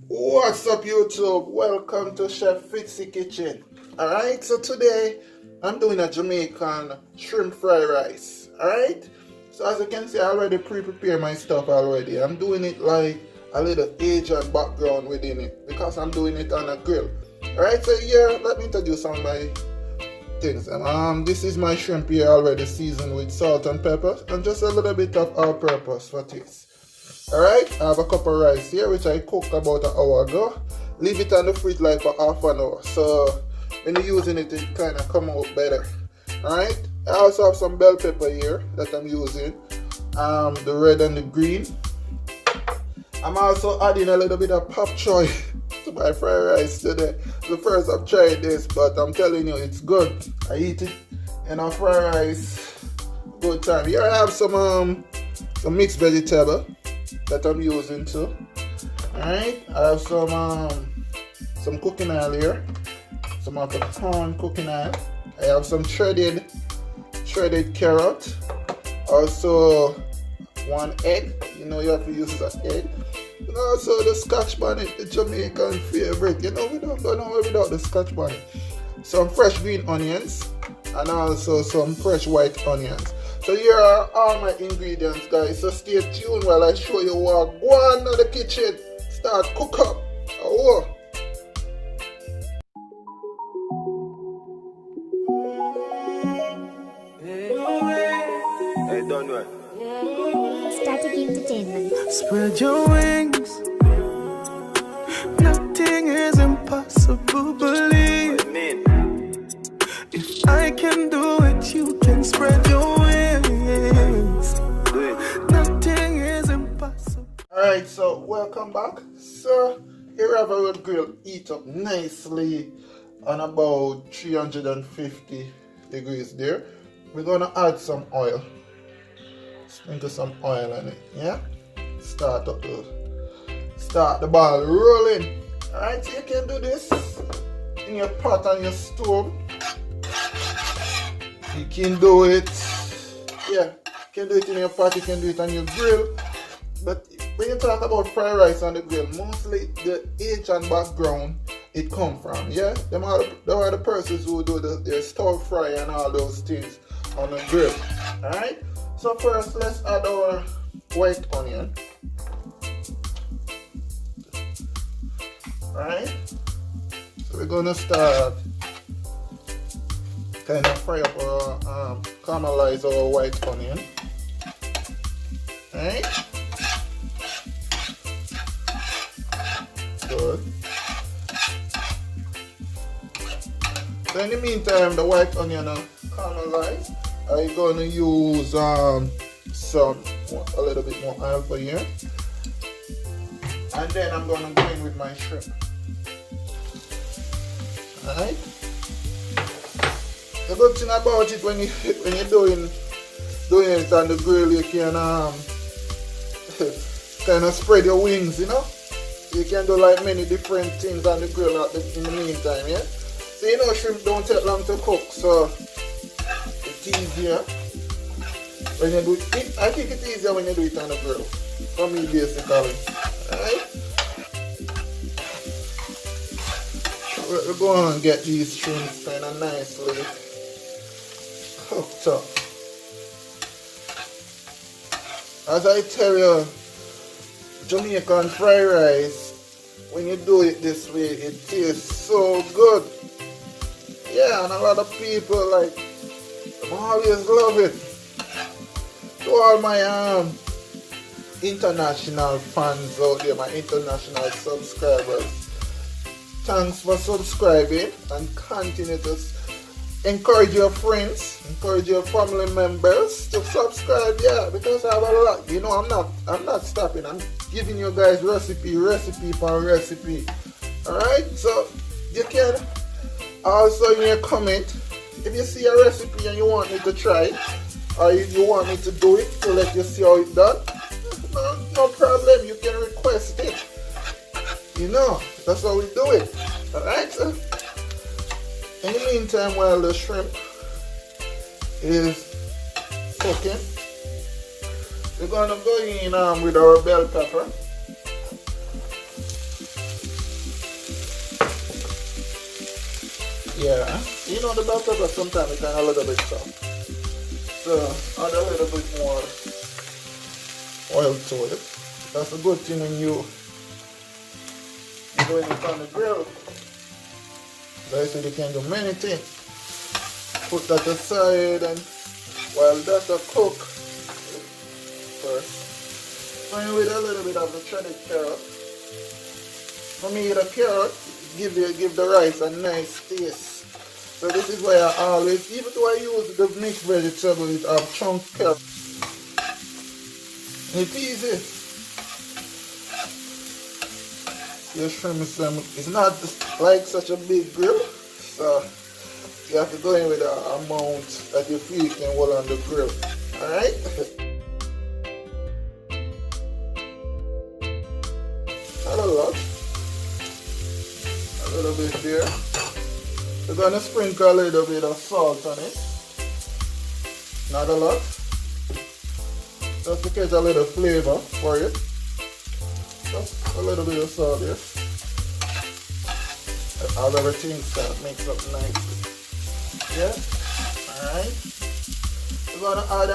What's up YouTube? Welcome to Chef Fitzy Kitchen. Alright, so today I'm doing a Jamaican shrimp fried rice. Alright, so as you can see I already pre-prepared my stuff already. I'm doing it like a little Asian background within it because I'm doing it on a grill. Alright, so here let me introduce some of my things. This is my shrimp here already seasoned with salt and pepper and just a little bit of all-purpose for taste. Alright, I have a cup of rice here which I cooked about an hour ago. Leave it on the fridge like for half an hour. So when you're using it, it kind of come out better. Alright, I also have some bell pepper here that I'm using. The red and the green. I'm also adding a little bit of pop choy to my fried rice today. The first I've tried this, but I'm telling you, it's good. I eat it in a fried rice. Good time. Here I have some mixed vegetable that I'm using too. Alright, I have some cooking oil here. Some of the corn cooking oil. I have some shredded carrot. Also one egg. You know you have to use that egg. And also the scotch bonnet, the Jamaican favorite. You know we don't go nowhere without the scotch bonnet. Some fresh green onions and also some fresh white onions. So here are all my ingredients, guys. So stay tuned while I show you what go on in the kitchen. Start cook up. Oh. Hey, don't worry. Static Entertainment. Spread your wings. Nothing is impossible, believe. What you mean? If I can do it, you can spread your wings. Do it. Nothing is impossible. Alright, so welcome back. So here I have our grill heat up nicely on about 350 degrees there. We're gonna add some oil. Sprinkle some oil on it, yeah? Start the ball rolling. Alright, so you can do this in your pot on your stove. You can do it, yeah, you can do it in your pot, you can do it on your grill. But when you talk about fried rice on the grill, mostly the Asian background it come from, yeah? Them are the persons who do their stir fry and all those things on the grill, alright? So first, let's add our white onion. Alright? So we're gonna start kind of fry up our, caramelize our white onion. Alright? Good. So in the meantime, the white onion caramelize. I'm gonna use a little bit more oil for here, and then I'm gonna go in with my shrimp. Alright. The good thing about it when you're doing it on the grill, you can kind of spread your wings, you know. You can do like many different things on the grill in the meantime, yeah. So you know shrimp don't take long to cook, so it's easier when you do it. I think it's easier when you do it on the grill. For me, basically. Alright? We're going to get these shrimps kind of nicely cooked up. As I tell you, Jamaican fried rice, when you do it this way, it tastes so good. Yeah, and a lot of people like always love it. To all my international fans out there, my international subscribers, thanks for subscribing and continue to encourage your friends, encourage your family members to subscribe. Yeah, because I have a lot. You know, I'm not stopping. I'm giving you guys recipe for recipe. Alright, so you can also in your comment, if you see a recipe and you want me to try it, or you want me to do it to let you see how it's done, no problem, you can request it. You know, that's how we do it. Alright, so in the meantime, while the shrimp is cooking, we're gonna go in with our bell pepper. Yeah. You know the black pepper sometimes it can a little bit soft. So add a little bit more oil to it. That's a good thing when you're doing it on the grill. Like I said, you can do many things. Put that aside and while that's a cook first. Fine with a little bit of the shredded carrot. For me, the carrot give the rice a nice taste. So this is why I always, even though I use the mixed vegetables, chunk carrot. It's easy. Your shrimp is not like such a big grill, so you have to go in with the amount that you feel you can hold on the grill. Alright? Not a lot. A little bit there. We're gonna sprinkle a little bit of salt on it. Not a lot. Just to get a little flavor for it. Just a little bit of salt here. As everything starts mix up nicely. Yeah? Alright. We're gonna add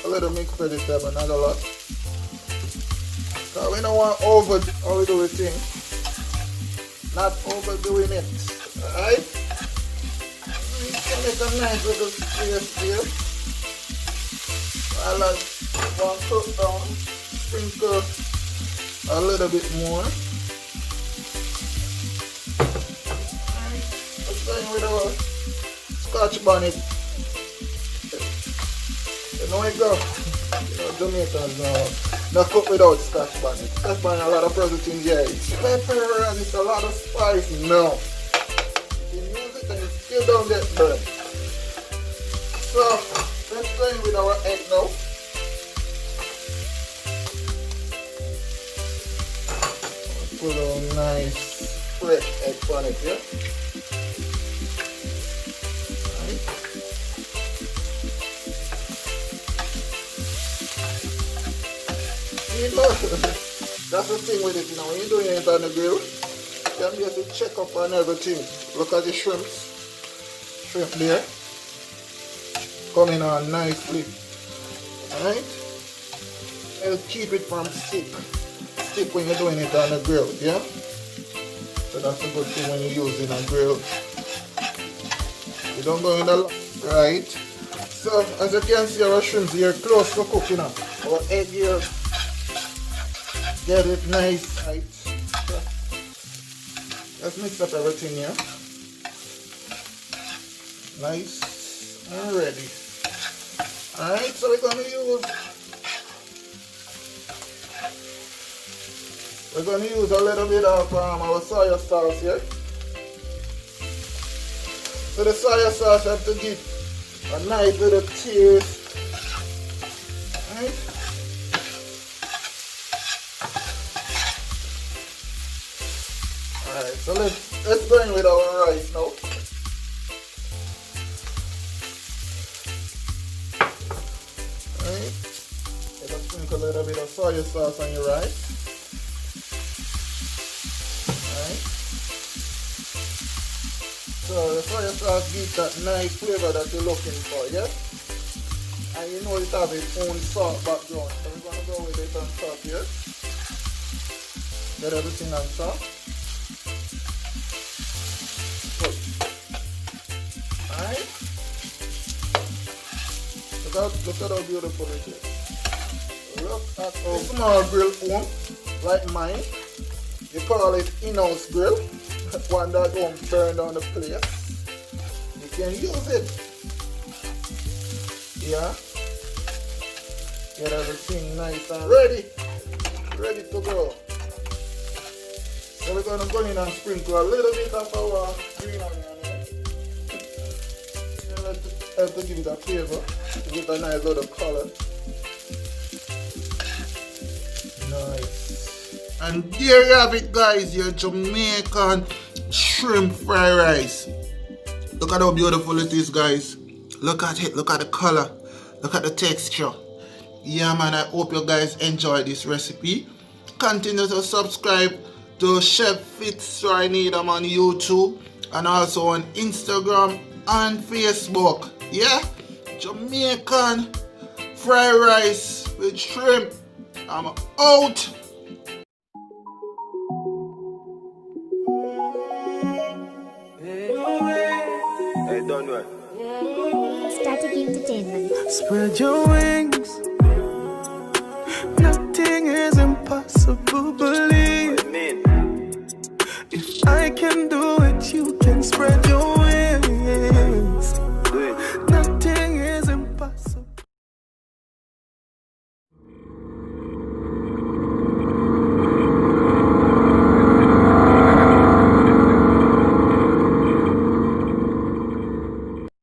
a little mixed vegetable, not a lot. So we don't want overdo the thing. Not overdoing it. Alright? You can make a nice little space here. While I want to cook down, sprinkle a little bit more. Let's go in with our Scotch bonnet. You know it go. You know, Jamaicans not cook without Scotch bonnet. Scotch bonnet, a lot of other things, yeah. It's pepper and it's a lot of spice. No. You can use it and it still don't get burnt. So, let's go in with our egg now. Put a nice fresh egg on it, yeah? Right. You know, that's the thing with it, you know, when you're doing it on the grill, you can just check up on everything. Look at the shrimps. Shrimp there. Coming on nicely. Alright? It'll keep it from stick when you're doing it on the grill, yeah? So that's a good thing when you're using a grill. You don't go in the right. So as you can see, our shrimps here close to cooking up. Our egg here, get it nice, right? So, let's mix up everything here. Nice and ready. Alright, so we're gonna use a little bit of our soy sauce here. So the soy sauce has to give a nice little taste. Alright. Alright, so let's go in with our rice now. Alright. Let's sprinkle a little bit of soy sauce on your rice. So the soy sauce gives that nice flavor that you're looking for, yeah? And you know it has its own salt background. So we're going to go with it on top here. Get everything on top. Good. Alright? Look at how beautiful it is. Look at how small grill phone, like mine. You call it in-house grill. One that won't burn down the place. You can use it. Yeah. Get everything nice and ready. Ready to go. So we're gonna go in and sprinkle a little bit of our green onion here. Help to give it a flavor. To give it a nice little color. Nice. And there you have it, guys, your Jamaican shrimp fried rice. Look at how beautiful it is, guys. Look at it, look at the color, look at the texture. Yeah, man, I hope you guys enjoy this recipe. Continue to subscribe to Chef Fitz, so I need them on YouTube. and also on Instagram and Facebook. Yeah? Jamaican fried rice with shrimp. I'm out. Hey, don't worry. Static Entertainment. Spread your wings.